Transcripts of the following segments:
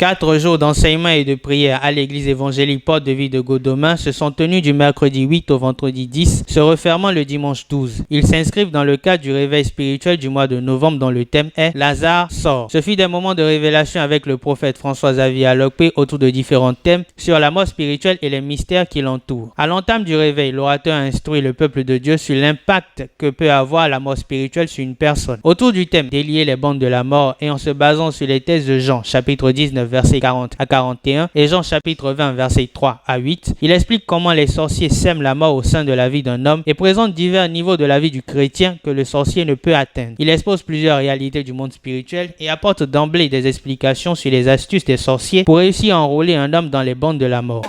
4 jours d'enseignement et de prière à l'église évangélique Porte de Vie de Godomain se sont tenus du mercredi 8 au vendredi 10, se refermant le dimanche 12. Ils s'inscrivent dans le cadre du réveil spirituel du mois de novembre dont le thème est « Lazare sort ». Ce fut des moments de révélation avec le prophète François-Xavier Alokpe autour de différents thèmes sur la mort spirituelle et les mystères qui l'entourent. À l'entame du réveil, l'orateur a instruit le peuple de Dieu sur l'impact que peut avoir la mort spirituelle sur une personne. Autour du thème « Délier les bandes de la mort » et en se basant sur les thèses de Jean, chapitre 19, versets 40 à 41 et Jean, chapitre 20, versets 3 à 8, il explique comment les sorciers sèment la mort au sein de la vie d'un homme et présente divers niveaux de la vie du chrétien que le sorcier ne peut atteindre. Il expose plusieurs réalités du monde spirituel et apporte d'emblée des explications sur les astuces des sorciers pour réussir à enrôler un homme dans les bandes de la mort.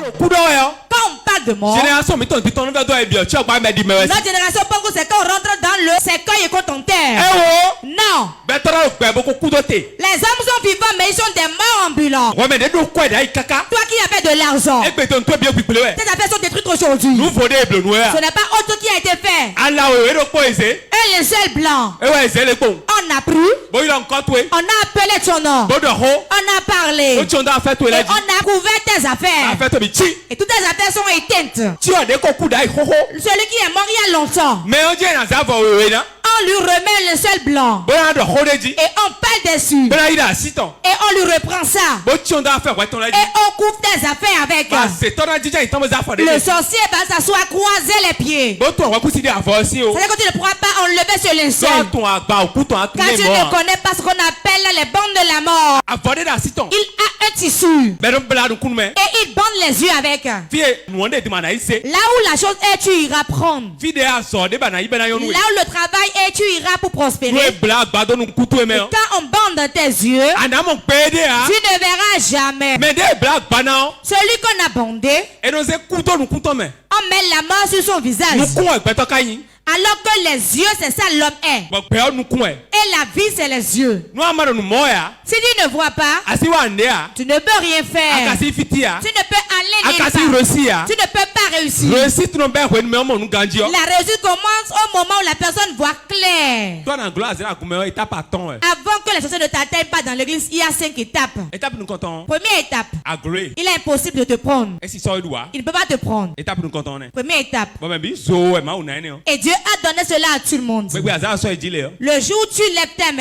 De mort. Génération, notre génération, c'est quand on rentre dans le cercueil et qu'on t'enterre. Non. Les hommes sont vivants, mais ils sont des morts ambulants. Toi qui avais de l'argent, tes affaires sont détruites aujourd'hui. Ce n'est pas autre qui a été fait. Un linceul blanc. On a pris. On a appelé ton nom. On a parlé. Et on a couvert tes affaires. Et toutes tes affaires sont éteintes. Celui qui est mort il y a longtemps. On lui remet le linceul blanc. Et on parle dessus. Et on lui reprend ça. Et on couvre tes affaires avec. Le sorcier va s'asseoir, croiser les pieds. C'est-à-dire que tu ne pourras pas enlever ce linceul. Quand tu ne connais pas ce qu'on appelle les bandes de la mort, il a un tissu. Et il bande les yeux avec. Là où la chose est, tu iras prendre. Là où le travail est, tu iras pour prospérer. Et quand on bande tes yeux, tu ne verras jamais. Celui qu'on a bandé, on met la mort sur son visage. Alors que les yeux, c'est ça l'homme est. Et la vie, c'est les yeux. Si tu ne vois pas, tu ne peux rien faire. Tu ne peux aller nulle part. Tu ne peux pas réussir. La réussite commence au moment où la personne voit clair. Avant que les choses ne t'atteignent pas dans l'église, il y a 5 étapes. Première étape, il est impossible de te prendre. Il ne peut pas te prendre. Première étape. Et Dieu a donné cela à tout le monde. Le jour où tu lèves tes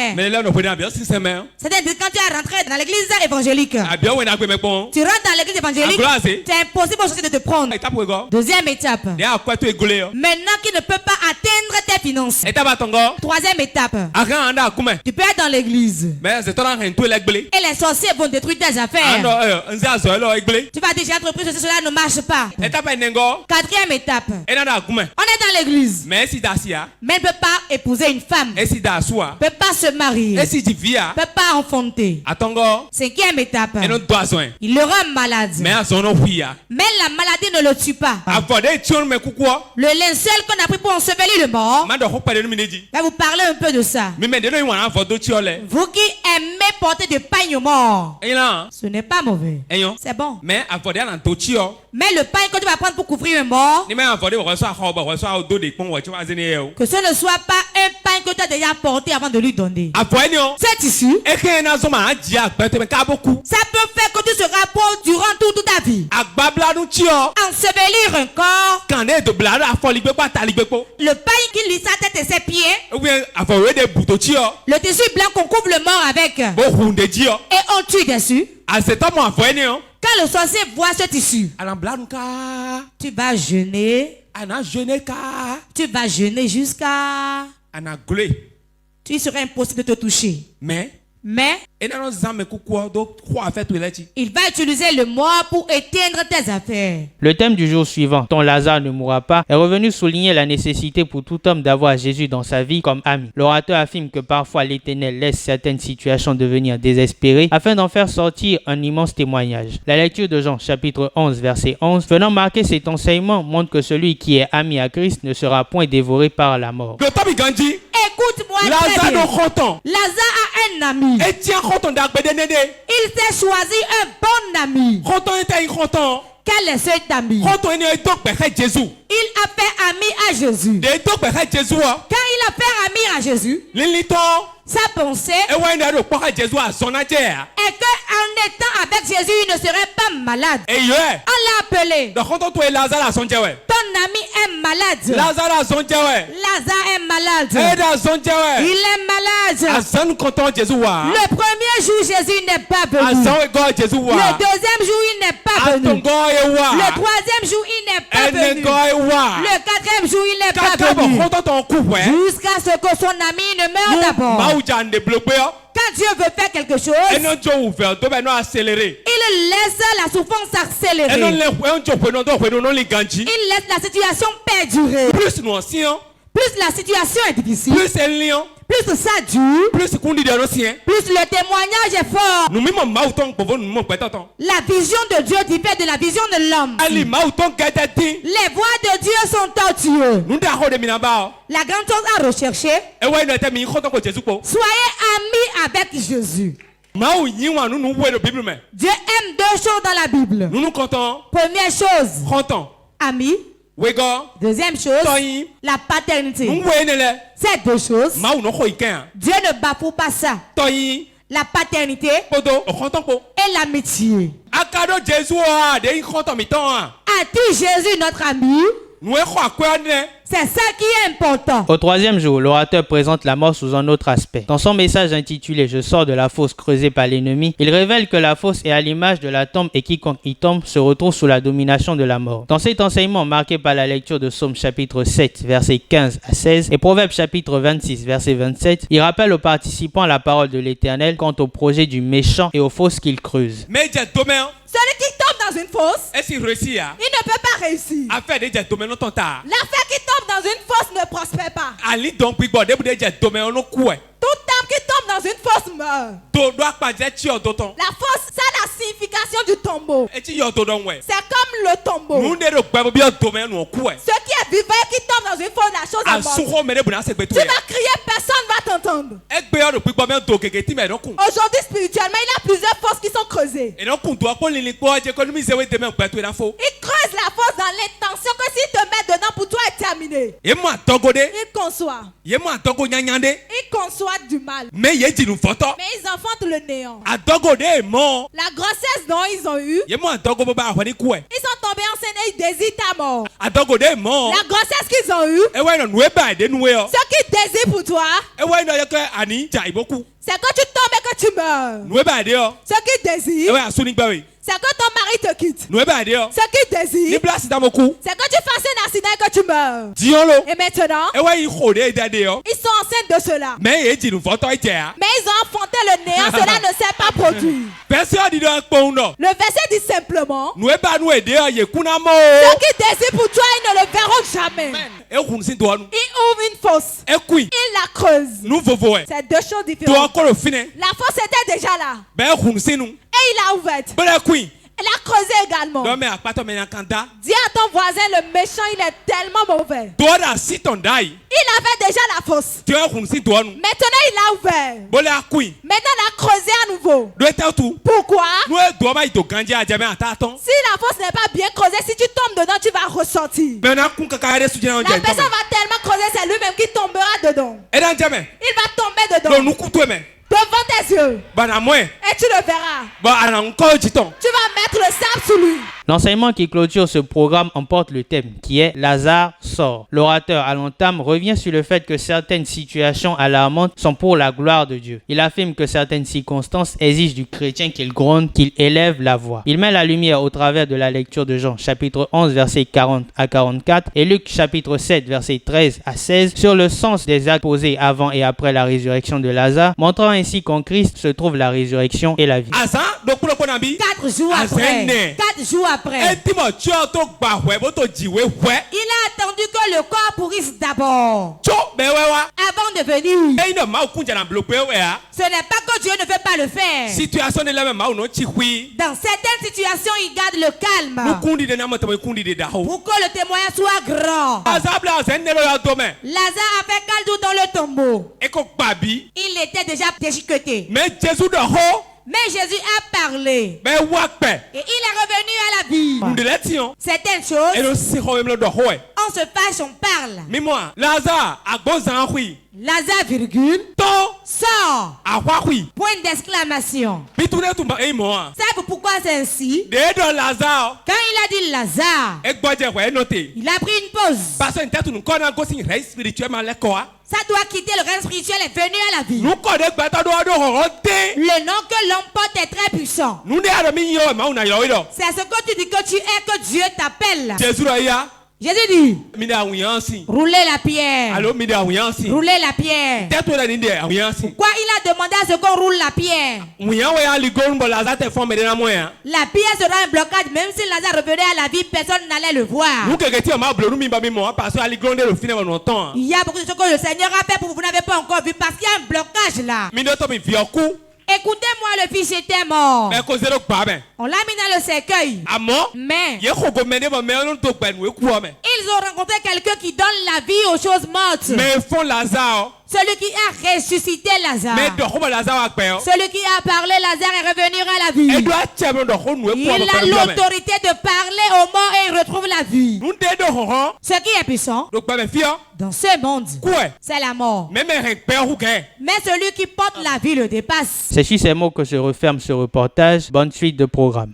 mains, c'est-à-dire quand tu es rentré dans l'église évangélique, tu rentres dans l'église évangélique, c'est impossible aux choses de te prendre. Deuxième étape, maintenant qu'il ne peut pas atteindre tes finances. Troisième étape, tu peux être dans l'église et les sorciers vont détruire tes affaires. Tu vas dire j'ai entrepris ceci, cela ne marche pas. Quatrième étape, on est dans l'église, mais il ne peut pas épouser une femme, il ne peut pas se marier, il ne peut pas enfanter. Cinquième étape, il aura malade, mais la maladie ne le tue pas. Le linceul qu'on a pris pour ensevelir le mort, va vous parler un peu de ça. Vous qui aimez porter des pagnes aux morts, ce n'est pas mauvais, c'est bon. Mais le pagne que tu vas prendre pour couvrir un mort, que ce ne soit pas un pain que tu as déjà porté avant de lui donner. C'est issu. Ça peut faire que tu seras pauvre durant toute ta vie. Ensevelir un corps. Le pain qui lit sa tête et ses pieds. Le tissu blanc qu'on couvre le mort avec. Et on tue dessus. Quand le sorcier voit ce tissu, tu vas jeûner. Tu vas jeûner jusqu'à... Tu serait impossible de te toucher. Mais il va utiliser le mort pour éteindre tes affaires. Le thème du jour suivant, ton Lazare ne mourra pas, est revenu souligner la nécessité pour tout homme d'avoir Jésus dans sa vie comme ami. L'orateur affirme que parfois l'Éternel laisse certaines situations devenir désespérées afin d'en faire sortir un immense témoignage. La lecture de Jean chapitre 11 verset 11 venant marquer cet enseignement montre que celui qui est ami à Christ ne sera point dévoré par la mort. Écoute-moi très bien. Lazare a un ami. Il s'est choisi un bon ami. Quel est cet ami? Il a fait ami à Jésus. Quand il a fait ami à Jésus, sa pensée est qu'en étant avec Jésus, il ne serait pas malade. On l'a appelé. Ton ami est malade. Lazare est malade. Il est malade. Le premier jour, Jésus n'est pas venu. Le deuxième jour, il n'est pas venu. Le troisième jour, il n'est pas venu. Le quatrième jour, il n'est pas venu. Jusqu'à ce que son ami ne meure d'abord. Quand Dieu veut faire quelque chose, il laisse la souffrance s'accélérer. Il laisse la situation perdurer. Plus la situation est difficile, plus ça dure, plus le témoignage est fort. La vision de Dieu diffère de la vision de l'homme. Les voies de Dieu sont tortueuses. La grande chose à rechercher, soyez amis avec Jésus. Dieu aime deux choses dans la Bible. Première chose, ami. Deuxième chose, la paternité. Ces deux choses, Dieu ne bafoue pas ça. La paternité et l'amitié. A-t-il Jésus notre ami? C'est ça qui est important. Au troisième jour, l'orateur présente la mort sous un autre aspect. Dans son message intitulé « Je sors de la fosse creusée par l'ennemi », il révèle que la fosse est à l'image de la tombe et quiconque y tombe se retrouve sous la domination de la mort. Dans cet enseignement marqué par la lecture de Psaume chapitre 7, versets 15 à 16 et Proverbes chapitre 26, verset 27, il rappelle aux participants la parole de l'Éternel quant au projet du méchant et aux fosses qu'il creuse. Celui qui tombe dans une fosse, il ne peut pas réussir. L'affaire qui tombe dans une fosse ne prospère pas. Toute âme qui tombe dans une fosse meurt. La fosse, ça a la signification du tombeau. C'est comme le tombeau. Ceux qui est vivant et qui tombe dans une fosse, la chose est morte. Tu vas crier, personne ne va t'entendre. Aujourd'hui, spirituellement, il y a plusieurs fosses qui sont creusées. Il creuse la fosse dans l'intention que s'il te met dedans, pour toi est terminé. Il conçoit. Il conçoit du mal. Mais ils enfantent le néant. La grossesse dont ils ont eu, ils sont tombés enceintes et ils désirent ta mort. La grossesse qu'ils ont eue, ce qu'ils désirent pour toi, c'est que tu tombes et que tu meurs. Ce qu'ils désirent, c'est que ton mari te quitte. Ce qu'ils désirent, c'est que tu fasses un accident et que tu meurs. Et maintenant, ils sont enceintes de cela. Mais ils ont enfanté le néant, cela ne s'est pas produit. Le verset dit simplement, ceux qui désirent pour toi, ils ne le verront jamais. Il ouvre une fosse. Il la creuse. C'est deux choses différentes. La fosse était déjà là. Et il l'a ouverte. Elle a creusé également. Dis à ton voisin, le méchant, il est tellement mauvais. Il avait déjà la fosse. Maintenant, il l'a ouvert. Maintenant, il a creusé à nouveau. Pourquoi? Si la fosse n'est pas bien creusée, si tu tombes dedans, tu vas ressortir. La personne va tellement creuser, c'est lui-même qui tombera dedans. Il va tomber dedans. Devant tes yeux. Et tu le verras. Tu vas mettre le sable sous lui. L'enseignement qui clôture ce programme emporte le thème qui est « Lazare sort ». L'orateur à l'entame revient sur le fait que certaines situations alarmantes sont pour la gloire de Dieu. Il affirme que certaines circonstances exigent du chrétien qu'il gronde, qu'il élève la voix. Il met la lumière au travers de la lecture de Jean chapitre 11 versets 40 à 44 et Luc chapitre 7 versets 13 à 16 sur le sens des actes posés avant et après la résurrection de Lazare, montrant ainsi qu'en Christ se trouve la résurrection et la vie. 4 jours après. Il a attendu que le corps pourrisse d'abord avant de venir. Ce n'est pas que Dieu ne veut pas le faire. Dans certaines situations, il garde le calme pour que le témoignage soit grand. Lazare a fait caldo dans le tombeau. Il était déjà déchiqueté. Mais Jésus Mais Jésus a parlé. Et il est revenu à la vie. Certaines choses, on se fâche, on parle. Mais moi, Lazare, Lazare, virgule, sort. Point d'exclamation. Savez-vous pourquoi c'est ainsi? Quand il a dit Lazare, il a pris une pause. Ça doit quitter le règne spirituel et venir à la vie. Le nom que l'homme porte est très puissant. C'est ce que tu dis que tu es, que Dieu t'appelle. Jésus dit, roulez la pierre. Roulez la pierre. Pourquoi il a demandé à ce qu'on roule la pierre? La pierre sera un blocage, même si Lazare revenait à la vie, personne n'allait le voir. Il y a beaucoup de choses que le Seigneur a fait pour vous n'avez pas encore vu parce qu'il y a un blocage là. Écoutez-moi, le fils était mort. On l'a mis dans le cercueil. Mais ils ont rencontré quelqu'un qui donne la vie aux choses mortes. Celui qui a ressuscité Lazare. Celui qui a parlé Lazare est revenu à la vie. Il a l'autorité de parler aux morts et il retrouve la vie. Ce qui est puissant dans ce monde, c'est la mort. Mais celui qui porte la vie le dépasse. C'est sur ces mots que se referme ce reportage. Bonne suite de programme.